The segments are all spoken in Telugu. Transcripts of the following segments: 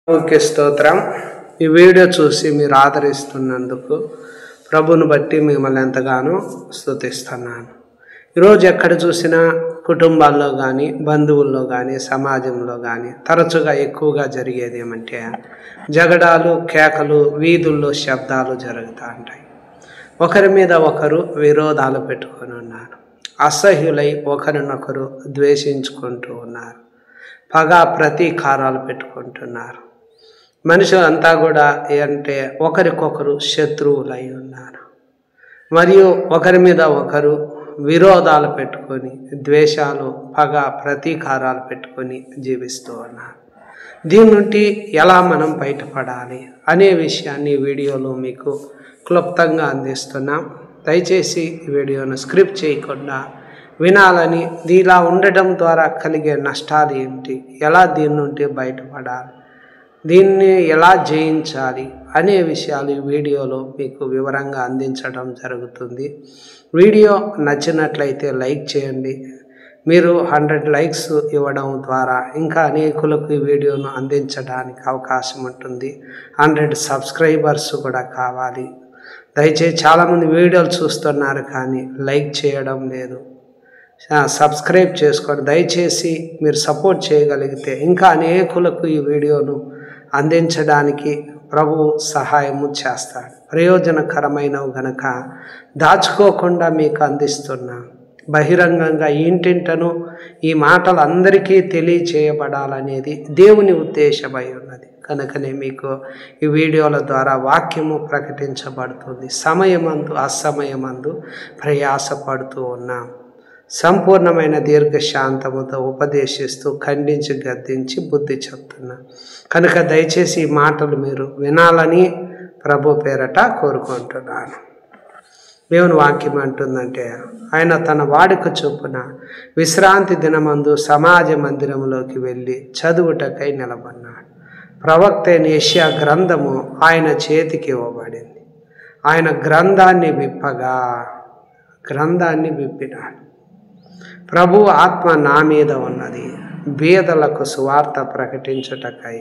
ఓకే, స్తోత్రం. ఈ వీడియో చూసి మీరు ఆదరిస్తున్నందుకు ప్రభుని బట్టి మిమ్మల్ని ఎంతగానో స్తుతిస్తున్నాను. ఈరోజు ఎక్కడ చూసినా కుటుంబాల్లో కానీ, బంధువుల్లో కానీ, సమాజంలో కానీ తరచుగా ఎక్కువగా జరిగేది ఏమంటే జగడాలు, కేకలు, వీధుల్లో శబ్దాలు జరుగుతూ ఉంటాయి. ఒకరి మీద ఒకరు విరోధాలు పెట్టుకొని ఉన్నారు. అసహ్యులై ఒకరినొకరు ద్వేషించుకుంటూ ఉన్నారు. పగ ప్రతీకారాలు పెట్టుకుంటున్నారు. మనుషులంతా కూడా అంటే ఒకరికొకరు శత్రువులై ఉన్నారు. మరియు ఒకరి మీద ఒకరు విరోధాలు పెట్టుకొని, ద్వేషాలు, పగ ప్రతీకారాలు పెట్టుకొని జీవిస్తూ ఉన్నారు. దీని నుండి ఎలా మనం బయటపడాలి అనే విషయాన్ని ఈ వీడియోలో మీకు క్లుప్తంగా అందిస్తున్నాం. దయచేసి ఈ వీడియోను స్క్రిప్ట్ చేయకుండా వినాలని, ఇలా ఉండడం ద్వారా కలిగే నష్టాలు ఏంటి, ఎలా దీని నుండి బయటపడాలి, దీన్ని ఎలా జయించాలి అనే విషయాలు ఈ వీడియోలో మీకు వివరంగా అందించడం జరుగుతుంది. వీడియో నచ్చినట్లయితే లైక్ చేయండి. మీరు 100 లైక్స్ ఇవ్వడం ద్వారా ఇంకా అనేకులకు ఈ వీడియోను అందించడానికి అవకాశం ఉంటుంది. 100 సబ్స్క్రైబర్స్ కూడా కావాలి. దయచేసి చాలామంది వీడియోలు చూస్తున్నారు కానీ లైక్ చేయడం లేదు. సబ్స్క్రైబ్ చేసుకోండి. దయచేసి మీరు సపోర్ట్ చేయగలిగితే ఇంకా అనేకులకు ఈ వీడియోను అందించడానికి ప్రభు సహాయము చేస్తాడు. ప్రయోజనకరమైనవి గనక దాచుకోకుండా మీకు అందిస్తున్నా. బహిరంగంగా ఇంటింటను ఈ మాటలు అందరికీ తెలియచేయబడాలనేది దేవుని ఉద్దేశమై ఉన్నది. కనుకనే మీకు ఈ వీడియోల ద్వారా వాక్యము ప్రకటించబడుతుంది. సమయమందు అసమయమందు ప్రయాసపడుతూ ఉన్నాం. సంపూర్ణమైన దీర్ఘశాంతముతో ఉపదేశిస్తూ ఖండించి గద్దించి బుద్ధి చెప్తున్నా. కనుక దయచేసి ఈ మాటలు మీరు వినాలని ప్రభు పేరట కోరుకుంటున్నాను. దేవుని వాక్యం అంటుందంటే, ఆయన తన వాడుక చొప్పున విశ్రాంతి దినమందు సమాజ మందిరంలోకి వెళ్ళి చదువుటకై నిలబడినాడు. ప్రవక్త అయిన యెషయా గ్రంథము ఆయన చేతికి ఇవ్వబడింది. ఆయన గ్రంథాన్ని విప్పినాడు. ప్రభు ఆత్మ నా మీద ఉన్నది, బీదలకు సువార్త ప్రకటించుటకై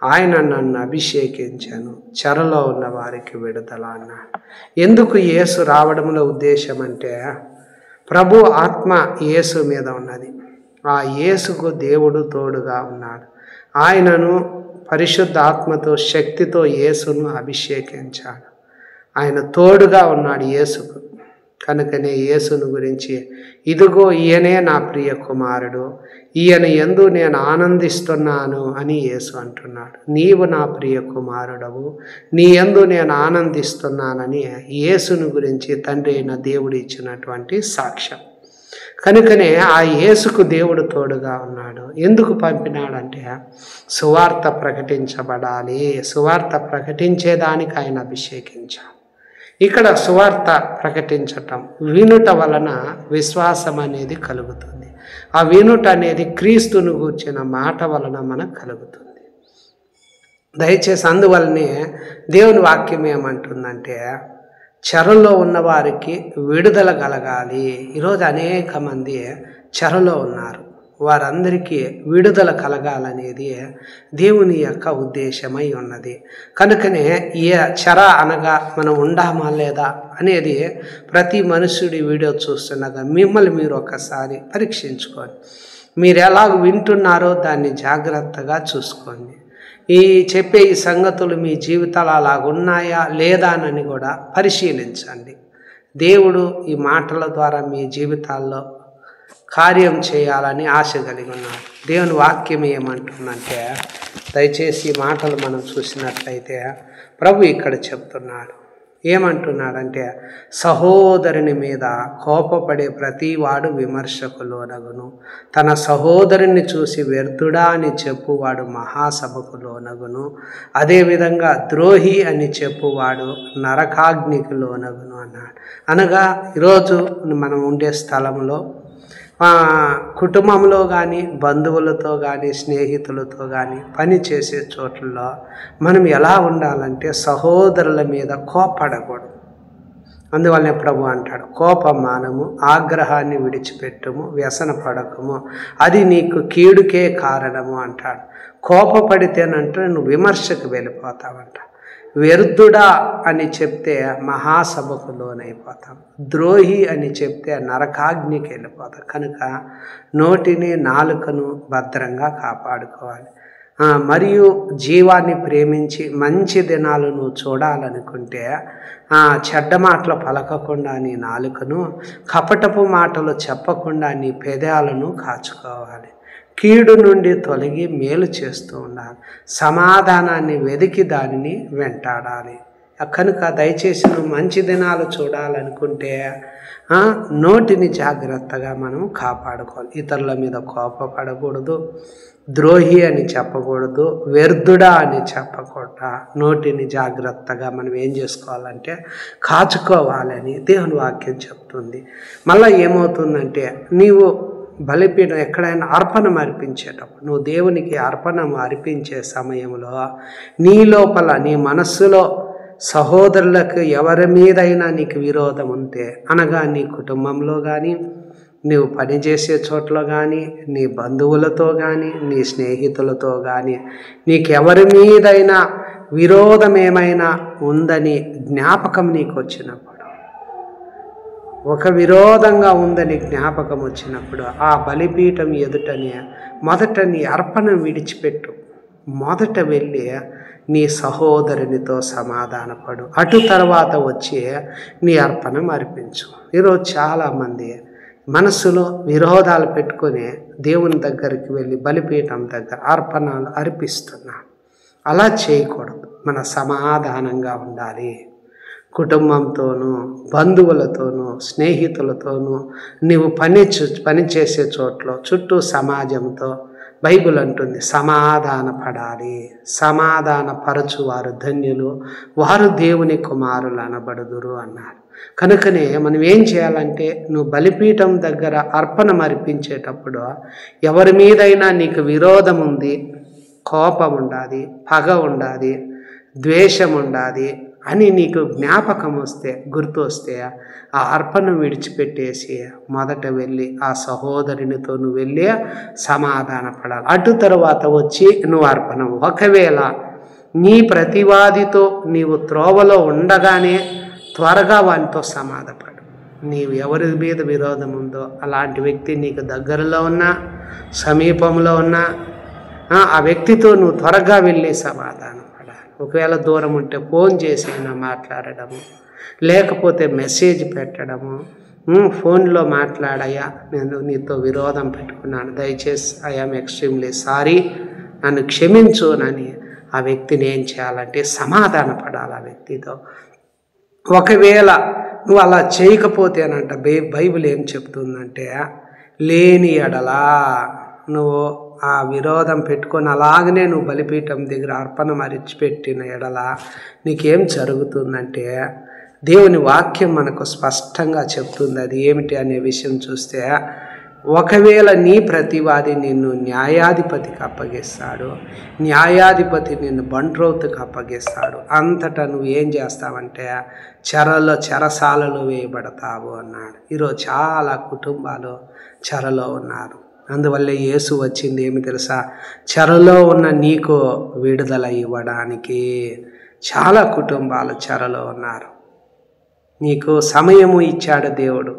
ఆయన నన్ను అభిషేకించాను, చెరలో ఉన్న వారికి విడుదల అన్నాడు. ఎందుకు యేసు రావడంలో ఉద్దేశం అంటే, ప్రభు ఆత్మ యేసు మీద ఉన్నది. ఆ యేసుకు దేవుడు తోడుగా ఉన్నాడు. ఆయనను పరిశుద్ధ ఆత్మతో శక్తితో యేసును అభిషేకించాడు. ఆయన తోడుగా ఉన్నాడు యేసుకు. కనుకనే యేసును గురించి, ఇదిగో ఈయనే నా ప్రియ కుమారుడు, ఈయన యందు నేను ఆనందిస్తున్నాను అని యేసు అంటున్నాడు. నీవు నా ప్రియ కుమారుడవు, నీ యందు నేను ఆనందిస్తున్నానని యేసును గురించి తండ్రి అయిన దేవుడు ఇచ్చినటువంటి సాక్ష్యం. కనుకనే ఆ యేసుకు దేవుడు తోడుగా ఉన్నాడు. ఎందుకు పంపినాడంటే, సువార్త ప్రకటించబడాలి. సువార్త ప్రకటించేదానికి ఆయన అభిషేకించాడు. ఇక్కడ సువార్త ప్రకటించటం, వినుట వలన విశ్వాసం అనేది కలుగుతుంది. ఆ వినుట అనేది క్రీస్తును గూర్చిన మాట వలన మనకు కలుగుతుంది. దయచేసి అందువల్లనే దేవుని వాక్యం ఏమంటుందంటే, చెరలో ఉన్న వారికి విడుదల కలగాలి. ఈరోజు అనేక మంది చెరలో ఉన్నారు. వారందరికీ విడుదల కలగాలనేది దేవుని యొక్క ఉద్దేశమై ఉన్నది. కనుకనే ఈ చెర అనగా మనం ఉండామా లేదా అనేది ప్రతి మనుషుడి వీడియో చూస్తుండగా మిమ్మల్ని మీరు ఒకసారి పరీక్షించుకోండి. మీరు ఎలాగ వింటున్నారో దాన్ని జాగ్రత్తగా చూసుకోండి. ఈ చెప్పే ఈ సంగతులు మీ జీవితాలు అలాగున్నాయా లేదా అని కూడా పరిశీలించండి. దేవుడు ఈ మాటల ద్వారా మీ జీవితాల్లో కార్యం చేయాలని ఆశ కలిగి ఉన్నాడు. దేవుని వాక్యం ఏమంటుందంటే, దయచేసి ఈ మాటలు మనం చూసినట్లయితే ప్రభు ఇక్కడ చెప్తున్నాడు. ఏమంటున్నాడంటే, సహోదరుని మీద కోపపడే ప్రతివాడు విమర్శకు లోనగును, తన సహోదరుని చూసి వ్యర్థుడా అని చెప్పువాడు మహాసభకు లోనగును, అదేవిధంగా ద్రోహి అని చెప్పువాడు నరకాగ్నికి లోనగును అన్నాడు. అనగా ఈరోజు మనం ఉండే స్థలంలో, కుటుంబంలో కానీ, బంధువులతో కానీ, స్నేహితులతో కానీ, పని చేసే చోట్లలో మనం ఎలా ఉండాలంటే, సహోదరుల మీద కోపడకూడదు. అందువల్లనే ప్రభు అంటాడు, కోపం మానము, ఆగ్రహాన్ని విడిచిపెట్టుము, వ్యసన పడకము, అది నీకు కీడుకే కారణము అంటాడు. కోపపడితేనంటే నువ్వు విమర్శకు వెళ్ళిపోతావంట. వ్యర్థుడా అని చెప్తే మహాసభకు లోనైపోతాం, ద్రోహి అని చెప్తే నరకాగ్నికి వెళ్ళిపోతాం. కనుక నోటిని నాలుకను భద్రంగా కాపాడుకోవాలి. మరియు జీవాన్ని ప్రేమించి మంచి దినాలు నువ్వు చూడాలనుకుంటే చెడ్డ మాటలు పలకకుండా నీ నాలుకను, కపటపు మాటలు చెప్పకుండా నీ పెదాలను కాచుకోవాలి. కీడు నుండి తొలగి మేలు చేస్తూ ఉండాలి. సమాధానాన్ని వెదికి దానిని వెంటాడాలి. కనుక దయచేసి నువ్వు మంచి దినాలు చూడాలనుకుంటే నోటిని జాగ్రత్తగా మనం కాపాడుకోవాలి. ఇతరుల మీద కోపపడకూడదు, ద్రోహి అని చెప్పకూడదు, వ్యర్థుడా అని చెప్పకుండా నోటిని జాగ్రత్తగా మనం ఏం చేసుకోవాలంటే కాచుకోవాలని దేవుని వాక్యం చెప్తుంది. మళ్ళీ ఏమవుతుందంటే, నీవు బలిపీఠం ఎక్కడైనా అర్పణం అర్పించేటప్పుడు, నువ్వు దేవునికి అర్పణం అర్పించే సమయంలో నీ లోపల, నీ మనస్సులో సహోదరులకు ఎవరి మీదైనా నీకు విరోధం ఉంటే, అనగా నీ కుటుంబంలో కానీ, నీవు పనిచేసే చోట్ల కానీ, నీ బంధువులతో కానీ, నీ స్నేహితులతో కానీ, నీకెవరి మీదైనా విరోధం ఏమైనా ఉందని జ్ఞాపకం నీకు వచ్చినప్పుడు, ఒక విరోధంగా ఉందని జ్ఞాపకం వచ్చినప్పుడు, ఆ బలిపీఠం ఎదుటనే మొదట నీ అర్పణ విడిచిపెట్టు. మొదట వెళ్ళి నీ సహోదరునితో సమాధానపడు, అటు తర్వాత వచ్చి నీ అర్పణం అర్పించు. ఈరోజు చాలామంది మనసులో విరోధాలు పెట్టుకొని దేవుని దగ్గరికి వెళ్ళి బలిపీఠం దగ్గర అర్పణలు అర్పిస్తున్నారు. అలా చేయకూడదు. మన సమాధానంగా ఉండాలి. కుటుంబంతోనూ, బంధువులతోనూ, స్నేహితులతోనూ, నీవు పనిచేసే చోట్ల చుట్టూ సమాజంతో బైబిల్ అంటుంది సమాధాన పడాలి. సమాధాన పరచువారు ధన్యులు, వారు దేవుని కుమారులు అనబడుదురు అన్నారు. కనుకనే మనం ఏం చేయాలంటే, నువ్వు బలిపీఠం దగ్గర అర్పణం అర్పించేటప్పుడు ఎవరి మీదైనా నీకు విరోధం ఉంది, కోపం ఉండాలి, పగ ఉండాలి, ద్వేషం ఉండాలి అని నీకు జ్ఞాపకం వస్తే, గుర్తు వస్తే, ఆ అర్పణం విడిచిపెట్టేసి మొదట వెళ్ళి ఆ సహోదరునితో నువ్వు వెళ్ళి సమాధాన పడాలి. అటు తర్వాత వచ్చి నువ్వు అర్పణం. ఒకవేళ నీ ప్రతివాదితో నీవు త్రోవలో ఉండగానే త్వరగా వానితో సమాధానపడు. నీవు ఎవరి మీద విరోధం ఉందో అలాంటి వ్యక్తి నీకు దగ్గరలో ఉన్నా, సమీపంలో ఉన్నా, ఆ వ్యక్తితో నువ్వు త్వరగా వెళ్ళి సమాధానం పడాలి. ఒకవేళ దూరం ఉంటే ఫోన్ చేసి మాట్లాడడము, లేకపోతే మెసేజ్ పెట్టడము, ఫోన్లో మాట్లాడయ్యా నేను నీతో విరోధం పెట్టుకున్నాను, దయచేసి ఐఎమ్ ఎక్స్ట్రీమ్లీ సారీ, నన్ను క్షమించు అని ఆ వ్యక్తిని ఏం చేయాలంటే సమాధాన పడాలి ఆ వ్యక్తితో. ఒకవేళ నువ్వు అలా చేయకపోతేనంట బైబిల్ ఏం చెప్తుందంటే, లేని ఎడలా నువ్వు ఆ విరోధం పెట్టుకొని అలాగనే నువ్వు బలిపీఠం దగ్గర అర్పణం అరిచిపెట్టిన ఎడల నీకేం జరుగుతుందంటే, దేవుని వాక్యం మనకు స్పష్టంగా చెప్తుంది. అది ఏమిటి అనే విషయం చూస్తే, ఒకవేళ నీ ప్రతివాది నిన్ను న్యాయాధిపతికి అప్పగిస్తాడు, న్యాయాధిపతి నిన్ను బంట్రోతుకు అప్పగిస్తాడు, అంతటా నువ్వు ఏం చేస్తావంటే చెరసాలలో వేయబడతావు అన్నాడు. ఈరోజు చాలా కుటుంబాలు చెరలో ఉన్నారు. అందువల్ల యేసు వచ్చింది ఏమి తెలుసా, చెరలో ఉన్న నీకు విడుదల ఇవ్వడానికి. చాలా కుటుంబాలు చెరలో ఉన్నారు. నీకు సమయము ఇచ్చాడు దేవుడు.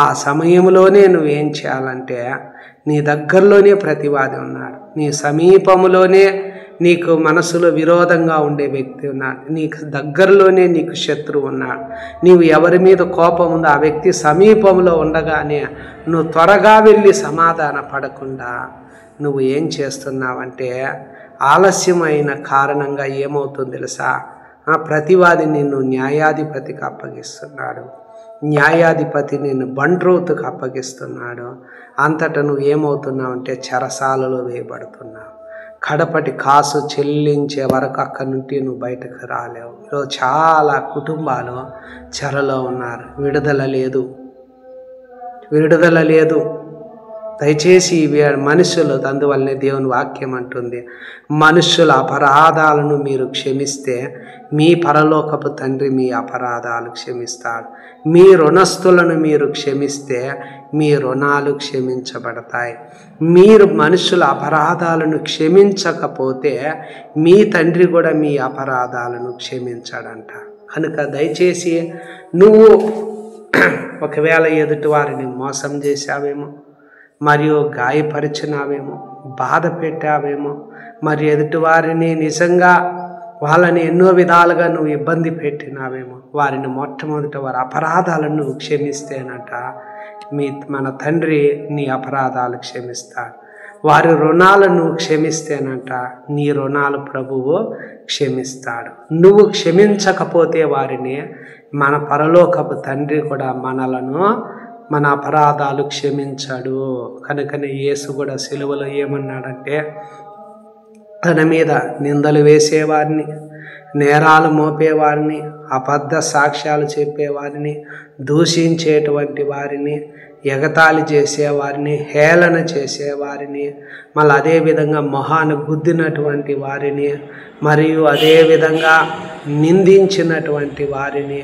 ఆ సమయంలోనే నువ్వేం చేయాలంటే, నీ దగ్గరలోనే ప్రతివాది ఉన్నాడు, నీ సమీపంలోనే నీకు మనసులో విరోధంగా ఉండే వ్యక్తి ఉన్నాడు, నీకు దగ్గరలోనే నీకు శత్రువు ఉన్నాడు. నీవు ఎవరి మీద కోపం ఉందో ఆ వ్యక్తి సమీపంలో ఉండగానే నువ్వు త్వరగా వెళ్ళి సమాధాన పడకుండా నువ్వు ఏం చేస్తున్నావంటే, ఆలస్యమైన కారణంగా ఏమవుతుంది తెలుసా, ప్రతివాది నిన్ను న్యాయాధిపతికి అప్పగిస్తున్నాడు, న్యాయాధిపతి నిన్ను బంట్రోతుకు అప్పగిస్తున్నాడు. అంతటా నువ్వు ఏమవుతున్నావు అంటే చెరసాలలో వేయబడుతున్నావు. కడపటి కాసు చెల్లించే వరకు అక్కడి నుండి నువ్వు బయటకు రాలేవు. ఈరోజు చాలా కుటుంబాలు చెరలో ఉన్నారు. విడుదల లేదు. దయచేసి మనుషులు, అందువల్లనే దేవుని వాక్యం అంటుంది, మనుషుల అపరాధాలను మీరు క్షమిస్తే మీ పరలోకపు తండ్రి మీ అపరాధాలు క్షమిస్తాడు. మీ రుణస్థులను మీరు క్షమిస్తే మీ రుణాలు క్షమించబడతాయి. మీరు మనుషుల అపరాధాలను క్షమించకపోతే మీ తండ్రి కూడా మీ అపరాధాలను క్షమించాడంట. కనుక దయచేసి నువ్వు ఒకవేళ ఎదుటి వారిని మోసం చేశావేమో, మరియు గాయపరిచినావేమో, బాధ పెట్టావేమో, మరి ఎదుటి వారిని నిజంగా వాళ్ళని ఎన్నో విధాలుగా నువ్వు ఇబ్బంది పెట్టినావేమో, వారిని మొట్టమొదట వారి అపరాధాలను నువ్వు క్షమిస్తేనట మన తండ్రి నీ అపరాధాలు క్షమిస్తాడు. వారి రుణాలను క్షమిస్తేనట నీ రుణాలు ప్రభువు క్షమిస్తాడు. నువ్వు క్షమించకపోతే వారిని మన పరలోకపు తండ్రి కూడా మన అపరాధాలు క్షమించాడు. కనుకనే యేసు కూడా సిలువలో ఏమన్నాడంటే, తన మీద నిందలు వేసేవారిని, నేరాలు మోపేవారిని, అబద్ధ సాక్ష్యాలు చెప్పేవారిని, దూషించేటువంటి వారిని, ఎగతాళి చేసేవారిని, హేళన చేసేవారిని, మళ్ళీ అదేవిధంగా మొహాన్ని గుద్దినటువంటి వారిని, మరియు అదేవిధంగా నిందించినటువంటి వారిని,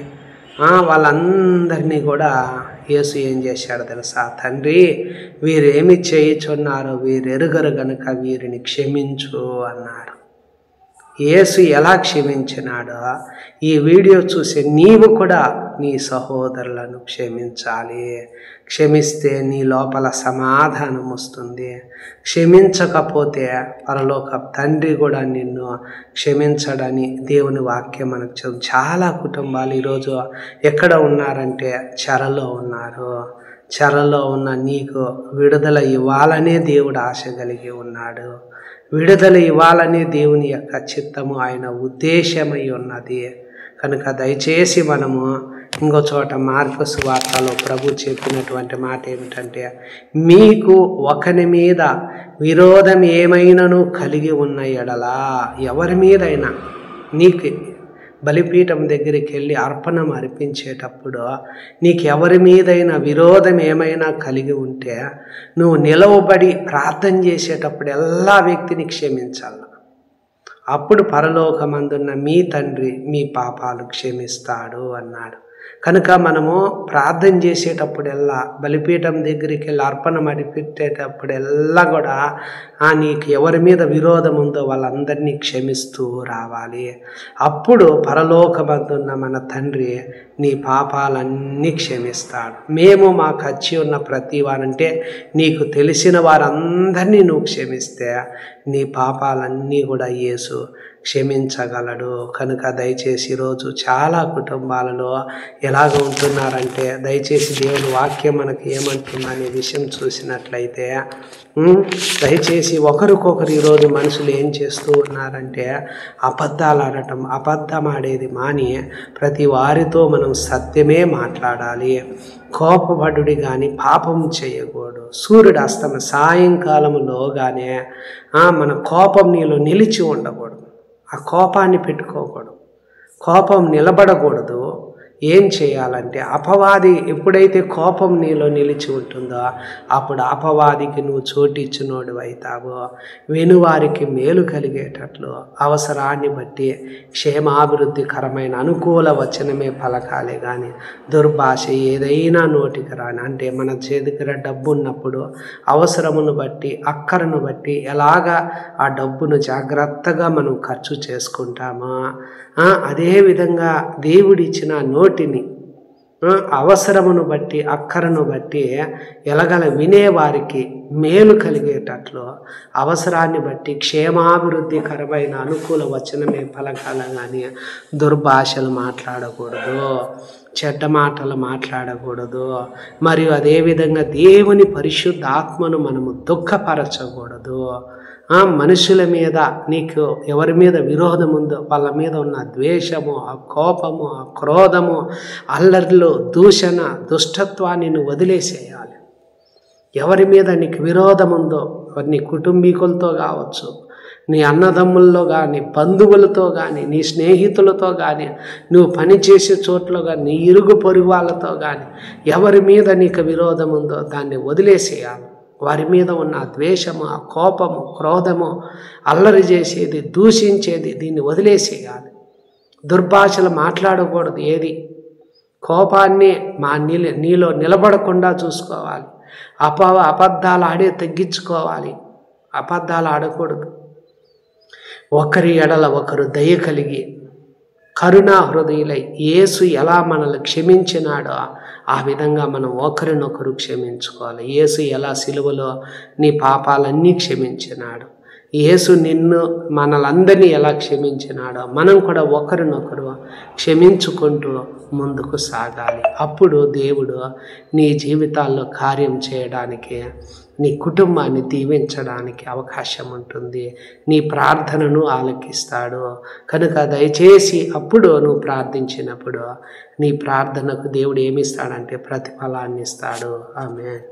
వాళ్ళందరినీ కూడా యేసు ఏం చేశాడు తెలుసా? తండ్రి, వీరేమి చేయుచున్నారో వీరెరుగరు గనుక వీరిని క్షమించు అన్నాడు. యేసు ఎలా క్షమించినాడో ఈ వీడియో చూసి నీవు కూడా నీ సహోదరులను క్షమించాలి. క్షమిస్తే నీ లోపల సమాధానం వస్తుంది. క్షమించకపోతే పరలోక తండ్రి కూడా నిన్ను క్షమించడని దేవుని వాక్యం మనకు చెబుతుంది. చాలా కుటుంబాలు ఈరోజు ఎక్కడ ఉన్నారంటే చెరలో ఉన్నారు. చెరలో ఉన్న నీకు విడుదల ఇవ్వాలనే దేవుడు ఆశ కలిగి ఉన్నాడు. విడుదల ఇవ్వాలనే దేవుని యొక్క చిత్తము, ఆయన ఉద్దేశమై ఉన్నది. కనుక దయచేసి మనము ఇంకో చోట మార్కు సువార్తలో ప్రభు చెప్పినటువంటి మాట ఏమిటంటే, మీకు ఒకరి మీద విరోధం ఏమైనాను కలిగి ఉన్న ఎడలా, ఎవరి మీదైనా నీకు బలిపీఠం దగ్గరికి వెళ్ళి అర్పణం అర్పించేటప్పుడు నీకు ఎవరి మీదైనా విరోధం ఏమైనా కలిగి ఉంటే నువ్వు నిలవబడి ప్రార్థన చేసేటప్పుడు എല്ലാ వ్యక్తిని క్షమించాలి. అప్పుడు పరలోకమందున్న మీ తండ్రి మీ పాపాలు క్షమిస్తాడు అన్నాడు. కనుక మనము ప్రార్థన చేసేటప్పుడెల్లా, బలిపీఠం దగ్గరికి వెళ్ళి అర్పణం అడిపెట్టేటప్పుడెల్లా కూడా నీకు ఎవరి మీద విరోధం ఉందో వాళ్ళందరినీ క్షమిస్తూ రావాలి. అప్పుడు పరలోకమందున్న మన తండ్రి నీ పాపాలన్నీ క్షమిస్తాడు. మేము మాకు వచ్చి ఉన్న ప్రతి వారంటే నీకు తెలిసిన వారందరినీ నువ్వు క్షమిస్తే నీ పాపాలన్నీ కూడా యేసు క్షమించగలడు. కనుక దయచేసి ఈరోజు చాలా కుటుంబాలలో ఎలాగ ఉంటున్నారంటే, దయచేసి దేవుని వాక్యం మనకి ఏమంటుందనే విషయం చూసినట్లయితే, దయచేసి ఒకరికొకరు ఈరోజు మనుషులు ఏం చేస్తూ ఉన్నారంటే అబద్ధాలు ఆడటం, అబద్ధం ఆడేది మాని ప్రతి వారితో మనం సత్యమే మాట్లాడాలి. కోపపడుడి కానీ పాపం చేయకూడదు. సూర్యుడు సాయంకాలంలోగానే మన కోపం నీలో నిలిచి ఉండకూడదు. ఆ కోపాన్ని పెట్టుకోకూడదు. కోపం నిలబడకూడదు. ఏం చేయాలంటే అపవాది ఎప్పుడైతే కోపం నీలో నిలిచి ఉంటుందో అప్పుడు అపవాదికి నువ్వు చోటిచ్చినోడు అవుతావో. వెనువారికి మేలు కలిగేటట్లు అవసరాన్ని బట్టి క్షేమాభివృద్ధికరమైన అనుకూల వచనమే పలకాలే కానీ దుర్భాష ఏదైనా నోటికి రాని. అంటే మన చేతికి డబ్బు ఉన్నప్పుడు అవసరమును బట్టి, అక్కరను బట్టి ఎలాగా ఆ డబ్బును జాగ్రత్తగా మనం ఖర్చు చేసుకుంటామో, అదేవిధంగా దేవుడిచ్చిన నోటిని అవసరమును బట్టి, అక్కరను బట్టి ఎలగల వినేవారికి మేలు కలిగేటట్లు అవసరాన్ని బట్టి క్షేమాభివృద్ధికరమైన అనుకూల వచనమే పలకాల కానీ దుర్భాషలు మాట్లాడకూడదు, చెడ్డ మాటలు మాట్లాడకూడదు. మరియు అదేవిధంగా దేవుని పరిశుద్ధ ఆత్మను మనము దుఃఖపరచకూడదు. మనుషుల మీద నీకు ఎవరి మీద విరోధం ఉందో వాళ్ళ మీద ఉన్న ద్వేషము, ఆ కోపము, ఆ క్రోధము, అల్లర్లు, దూషణ, దుష్టత్వాన్ని నువ్వు వదిలేసేయాలి. ఎవరి మీద నీకు విరోధం ఉందో నీ కుటుంబీకులతో కావచ్చు, నీ అన్నదమ్ముల్లో కానీ, బంధువులతో కానీ, నీ స్నేహితులతో కానీ, నువ్వు పనిచేసే చోట్ల కానీ, నీ ఇరుగు పొరుగు వాళ్ళతో కానీ ఎవరి మీద నీకు విరోధం ఉందో దాన్ని వదిలేసేయాలి. వారి మీద ఉన్న ద్వేషము, ఆ కోపము, క్రోధము, అల్లరి చేసేది, దూషించేది దీన్ని వదిలేసేయాలి. దుర్భాషలు మాట్లాడకూడదు. ఏది కోపాన్ని నీలో నిలబడకుండా చూసుకోవాలి. అబద్ధాలు తగ్గించుకోవాలి. అబద్ధాలు ఆడకూడదు. ఒకరి ఎడల ఒకరు దయ కలిగి కరుణా హృదయులై యేసు ఎలా మనల్ని క్షమించినాడో ఆ విధంగా మనం ఒకరినొకరు క్షమించుకోవాలి. యేసు ఎలా సిలువలో నీ పాపాలన్నీ క్షమించినాడు, యేసు మనలందరినీ ఎలా క్షమించినాడో మనం కూడా ఒకరినొకరు క్షమించుకుంటూ ముందుకు సాగాలి. అప్పుడు దేవుడు నీ జీవితాల్లో కార్యం చేయడానికి, నీ కుటుంబాన్ని దీవించడానికి అవకాశం ఉంటుంది. నీ ప్రార్థనను ఆలకిస్తాడు. కనుక దయచేసి అప్పుడు నువ్వు ప్రార్థించినప్పుడు నీ ప్రార్థనకు దేవుడు ఏమిస్తాడంటే ప్రతిఫలాన్ని ఇస్తాడు. ఆమేన్.